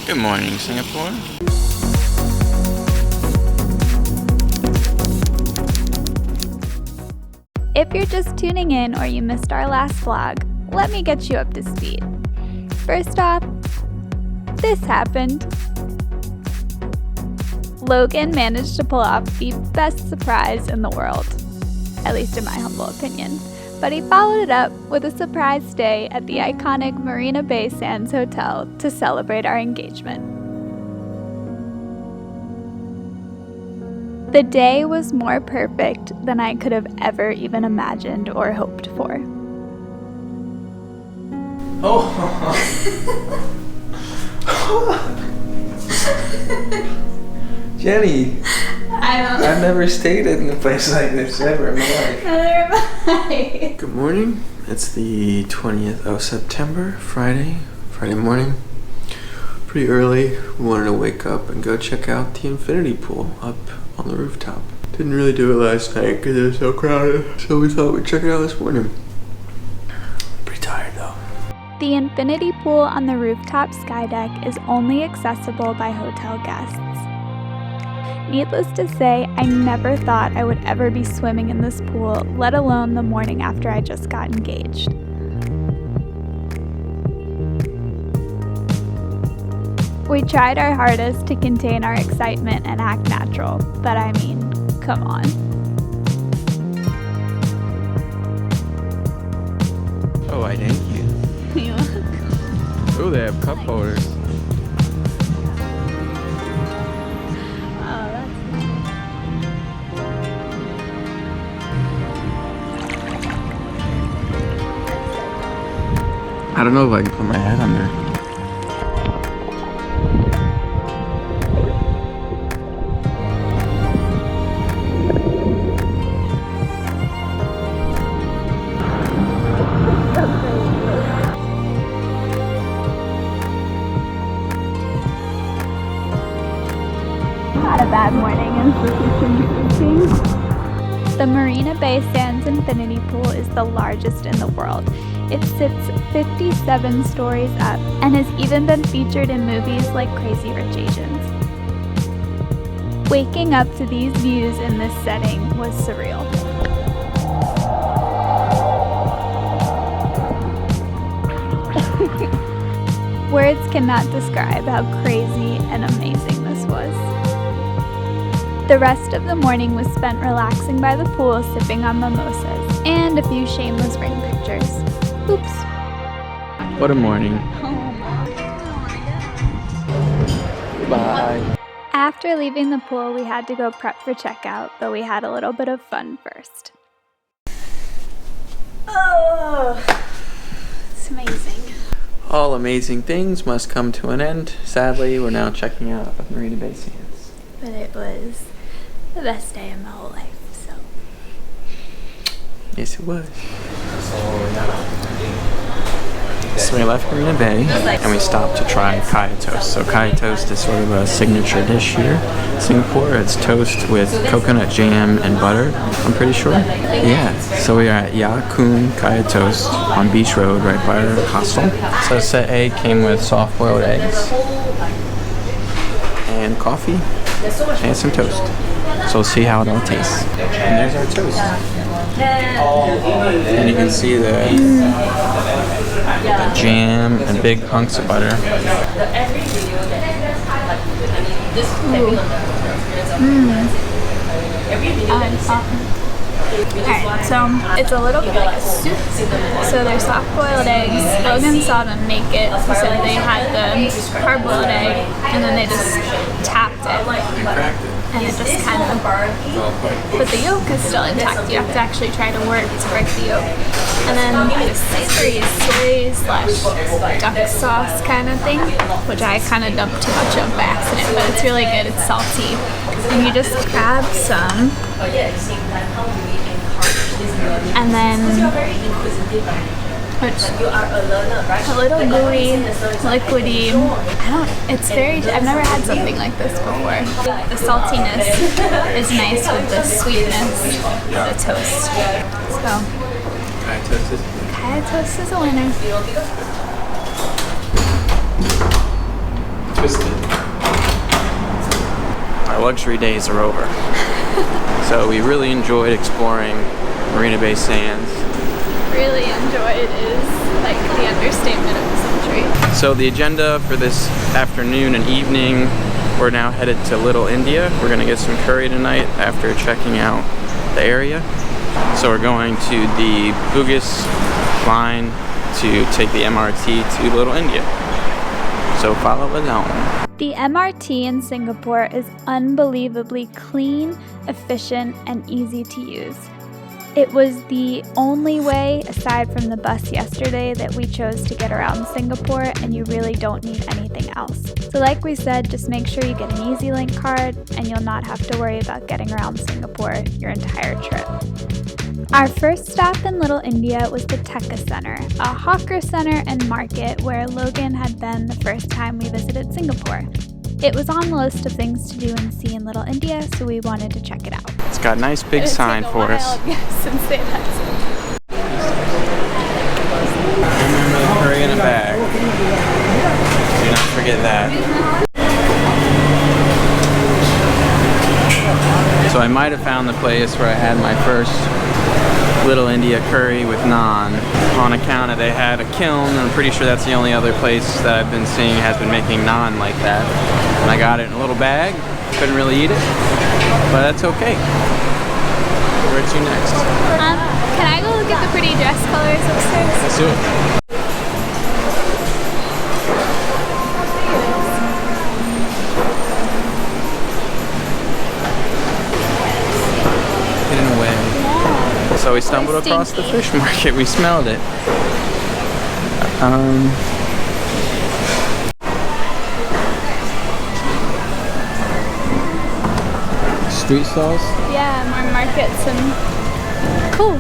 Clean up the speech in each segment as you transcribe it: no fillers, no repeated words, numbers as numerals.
Good morning, Singapore. If you're just tuning in or you missed our last vlog, let me get you up to speed. First off, this happened. Logan managed to pull off the best surprise in the world, at least in my humble opinion. But he followed it up with a surprise stay at the iconic Marina Bay Sands hotel to celebrate our engagement. The day was more perfect than I could have ever even imagined or hoped for. Oh! Jenny! I've never stayed in a place like this ever in my life. Neither have I. Good morning. It's the 20th of September, Friday morning. Pretty early. We wanted to wake up and go check out the infinity pool up on the rooftop. Didn't really do it last night because it was so crowded, so we thought we'd check it out this morning. Pretty tired though. The infinity pool on the rooftop sky deck is only accessible by hotel guests. Needless to say, I never thought I would ever be swimming in this pool, let alone the morning after I just got engaged. We tried our hardest to contain our excitement and act natural, but I mean, come on. Oh, I thank you. Oh, they have cup holders. Oh, that's nice. I don't know if I can put my head under. Not a bad morning in physician speaking. The Marina Bay Sands Infinity Pool is the largest in the world. It sits 57 stories up and has even been featured in movies like Crazy Rich Asians. Waking up to these views in this setting was surreal. Words cannot describe how crazy and amazing this was. The rest of the morning was spent relaxing by the pool, sipping on mimosas, and a few shameless ring pictures. Oops. What a morning. Bye. After leaving the pool, we had to go prep for checkout, but we had a little bit of fun first. Oh, it's amazing. All amazing things must come to an end. Sadly, we're now checking out of Marina Bay Sands. But it was the best day of my whole life, so. Yes, it was. So we left Marina Bay and we stopped to try kaya toast. So kaya toast is sort of a signature dish here in Singapore. It's toast with coconut jam and butter, I'm pretty sure. Yeah, so we are at Ya Kun Kaya Toast on Beach Road right by our hostel. So set A came with soft boiled eggs and coffee and some toast. So we'll see how it all tastes. And there's our toast. And you can see the jam and big hunks of butter. Alright, so it's a little bit like a soup. So there's soft-boiled eggs. Logan saw them make it. He said they had the hard-boiled egg, and then they just tapped it. And it just kind of, but the yolk is still intact. You have to actually try to work to break the yolk. And then this savory soy/duck sauce kind of thing, which I kind of dumped too much of by accident, but it's really good. It's salty. And you just grab some, and then it's a little gooey, liquidy. I've never had something like this before. The saltiness is nice with the sweetness of the toast. So, Kaya toast is a winner. twisted. Our luxury days are over. So we really enjoyed exploring Marina Bay Sands. Really enjoyed is like the understatement of the century. So the agenda for this afternoon and evening, we're now headed to Little India. We're gonna get some curry tonight after checking out the area. So we're going to the Bugis line to take the MRT to Little India. So follow along. The MRT in Singapore is unbelievably clean, efficient, and easy to use. It was the only way, aside from the bus yesterday, that we chose to get around Singapore, and you really don't need anything else. So like we said, just make sure you get an EasyLink card, and you'll not have to worry about getting around Singapore your entire trip. Our first stop in Little India was the Tekka Center, a hawker center and market where Logan had been the first time we visited Singapore. It was on the list of things to do and see in Little India, so we wanted to check it out. It's got a nice big sign for us. Since they had Remember the curry in a bag. Do not forget that. So I might have found the place where I had my first Little India curry with naan on account of they had a kiln, and I'm pretty sure that's the only other place that I've been seeing has been making naan like that. And I got it in a little bag, couldn't really eat it, but that's okay. Where to next? Can I go look at the pretty dress colors upstairs? Let's do it. Hidden away. So we stumbled across the fish market. We smelled it. Street stalls? Yeah, more markets and cool.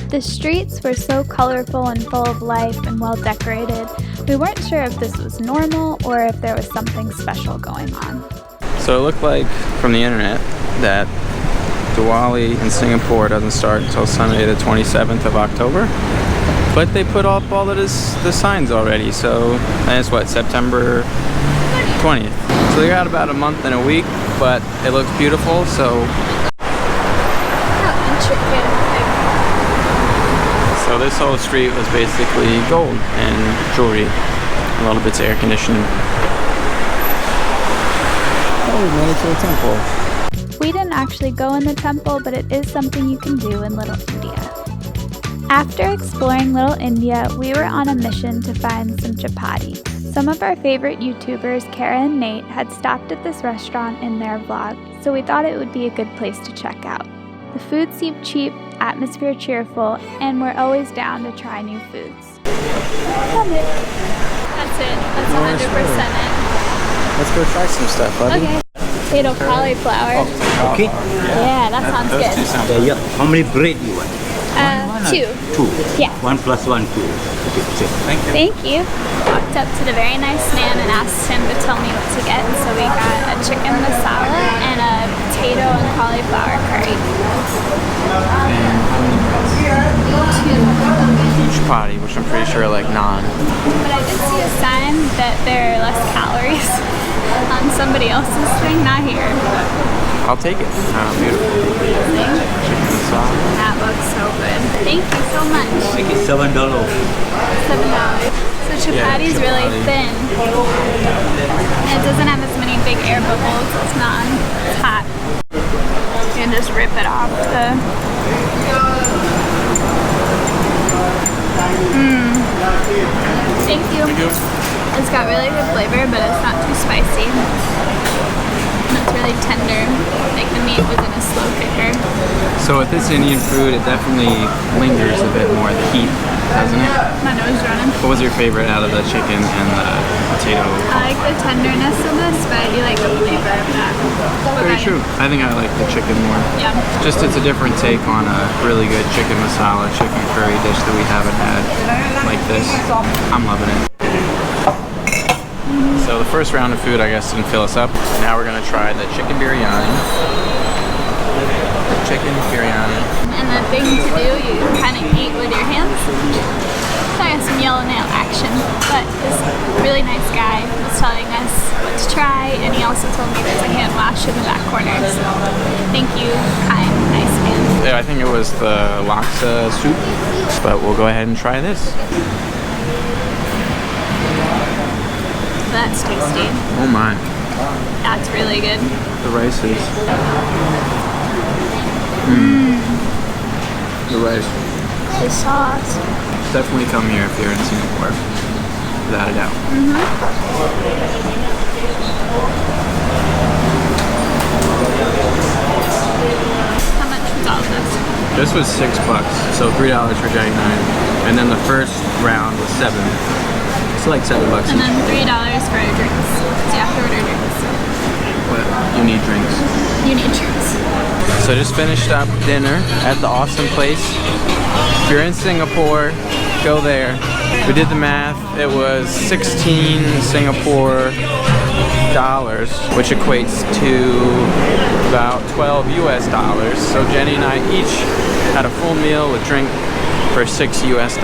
The streets were so colorful and full of life and well decorated. We weren't sure if this was normal or if there was something special going on. So it looked like from the internet that Diwali in Singapore doesn't start until Sunday the 27th of October. But they put up all of the signs already, so that's what, September 20th. So they got about a month and a week, but it looks beautiful, so. How intricate. So this whole street was basically gold and jewelry, a little bits of air conditioning. Oh, we made it to a temple. We didn't actually go in the temple, but it is something you can do in Little India. After exploring Little India, we were on a mission to find some chapati. Some of our favorite YouTubers, Kara and Nate, had stopped at this restaurant in their vlog, so we thought it would be a good place to check out. The food seemed cheap, atmosphere cheerful, and we're always down to try new foods. That's it. That's 100% it. Let's go try some stuff, buddy. Okay. Potato cauliflower. Okay. Yeah, that sounds good. Yeah. How many bread you want? 2. 2. Yeah. 1 plus 1, 2. Okay, sure. Thank you. Thank you. Walked up to the very nice man and asked him to tell me what to get. So we got a chicken masala and a potato and cauliflower curry. And chapati, which I'm pretty sure are like naan. But I did see a sign that there are less calories on somebody else's thing, not here. I'll take it. Beautiful. Chicken masala. That looks so good. Thank you so much. Make it $7. $7. So chapati's really thin. It doesn't have as many big air bubbles as naan. It's hot. You can just rip it off the... Thank you. It's got really good flavor, but it's not too spicy. And it's really tender. Like the meat was in a slow cooker. So with this Indian food, it definitely lingers a bit more, the heat, doesn't it? My nose is running. What was your favorite out of the chicken and the potato? I like the tenderness of this, but I do like the flavor of that. Very true. I think I like the chicken more. Yeah. Just it's a different take on a really good chicken masala, chicken curry dish that we haven't had like this. I'm loving it. So the first round of food, I guess, didn't fill us up. Now we're gonna try the chicken biryani. Chicken biryani. And the thing to do, you kind of eat with your hands. So I got some yellow nail action. selection, but this really nice guy was telling us what to try, and he also told me there's a hand wash in the back corner, so thank you, kind, nice man. Yeah, I think it was the laksa soup, but we'll go ahead and try this. That's tasty. Oh my. That's really good. The rice is... The rice. The sauce. Definitely come here if you're in Singapore. Without a doubt. How much was all of this? This was $6, so $3 for Jenny and I. And then the first round was $7. It's like $7 And each. then $3 for drinks. So you have to order drinks. What? You need drinks. You need drinks. So just finished up dinner at the awesome place. If you're in Singapore, go there. We did the math. It was 16 Singapore dollars, which equates to about 12 US dollars. So Jenny and I each had a full meal with drink for $6 US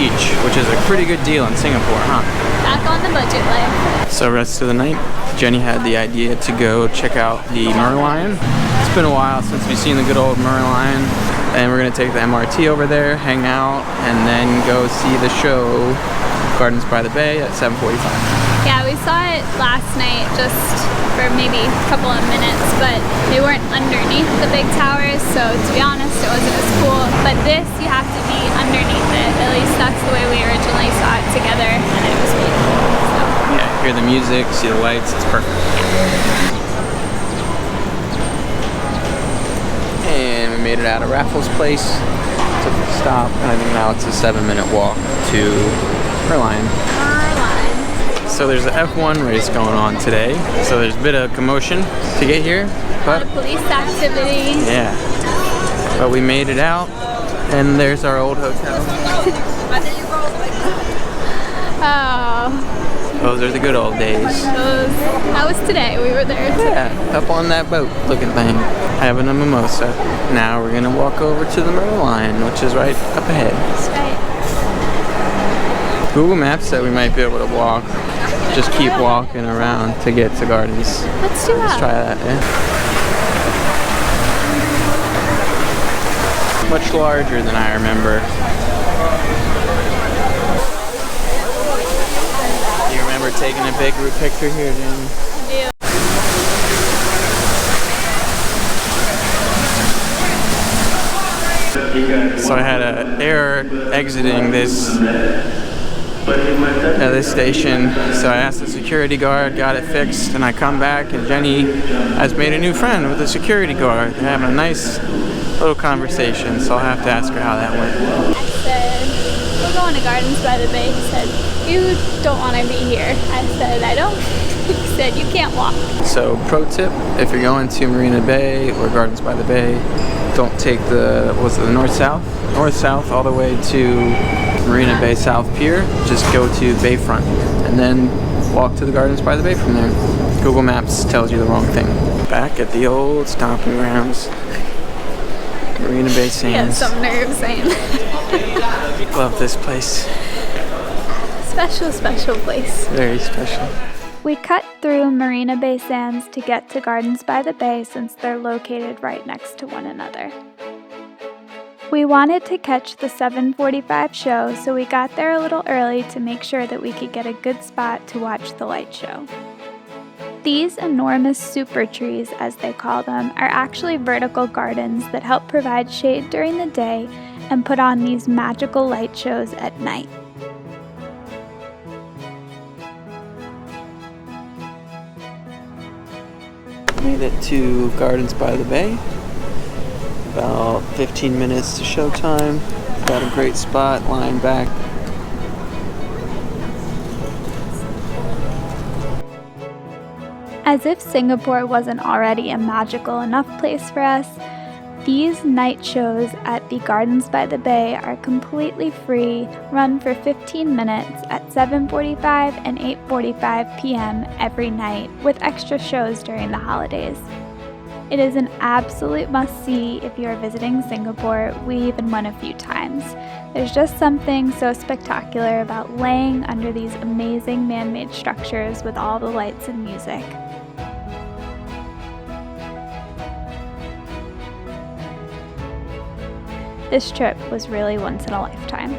each, which is a pretty good deal in Singapore, huh? Back on the budget life. So rest of the night, Jenny had the idea to go check out the Merlion. It's been a while since we've seen the good old Merlion, and we're gonna take the MRT over there, hang out, and then go see the show Gardens by the Bay at 7:45. Yeah, we saw it last night just for maybe a couple of minutes, but they weren't underneath the big towers, so to be honest, it wasn't as cool. But this, you have to be underneath it. At least that's the way we originally saw it together, and it was really cool. So. Yeah, hear the music, see the lights, it's perfect. And we made it out of Raffles Place, took a stop, and I think now it's a 7-minute walk to Merlion. So there's an F1 race going on today, so there's a bit of commotion to get here, but Police activity. yeah, but we made it out, and there's our old hotel. Oh, Those are the good old days. that was today. We were there today. Yeah, up on that boat looking thing, having a mimosa. Now we're gonna walk over to the Merlion, which is right up ahead. That's right. Google Maps said we might be able to walk. Just keep walking around to get to Gardens. Let's do Let's that. try that, yeah. Much larger than I remember. You remember taking a big group picture here, Jamie? I do. So I had an error exiting this station, so I asked the security guard, got it fixed, and I come back and Jenny has made a new friend with the security guard. They're having a nice little conversation, so I'll have to ask her how that went. I said, we're going to Gardens by the Bay. He said, you don't want to be here. I said, I don't. He said, you can't walk. So pro tip, if you're going to Marina Bay or Gardens by the Bay, don't take the north-south all the way to Marina Bay South Pier. Just go to Bayfront and then walk to the Gardens by the Bay from there. Google Maps tells you the wrong thing. Back at the old stomping grounds, Marina Bay He had Sands. some nerve saying. Love this place. Special, special place. Very special. We cut through Marina Bay Sands to get to Gardens by the Bay since they're located right next to one another. We wanted to catch the 7:45 show, so we got there a little early to make sure that we could get a good spot to watch the light show. These enormous super trees, as they call them, are actually vertical gardens that help provide shade during the day and put on these magical light shows at night. Made it to Gardens by the Bay. About 15 minutes to showtime. Got a great spot lying back. As if Singapore wasn't already a magical enough place for us, these night shows at the Gardens by the Bay are completely free, run for 15 minutes at 7:45 and 8:45 p.m. every night, with extra shows during the holidays. It is an absolute must-see if you are visiting Singapore. We even went a few times. There's just something so spectacular about laying under these amazing man-made structures with all the lights and music. This trip was really once in a lifetime.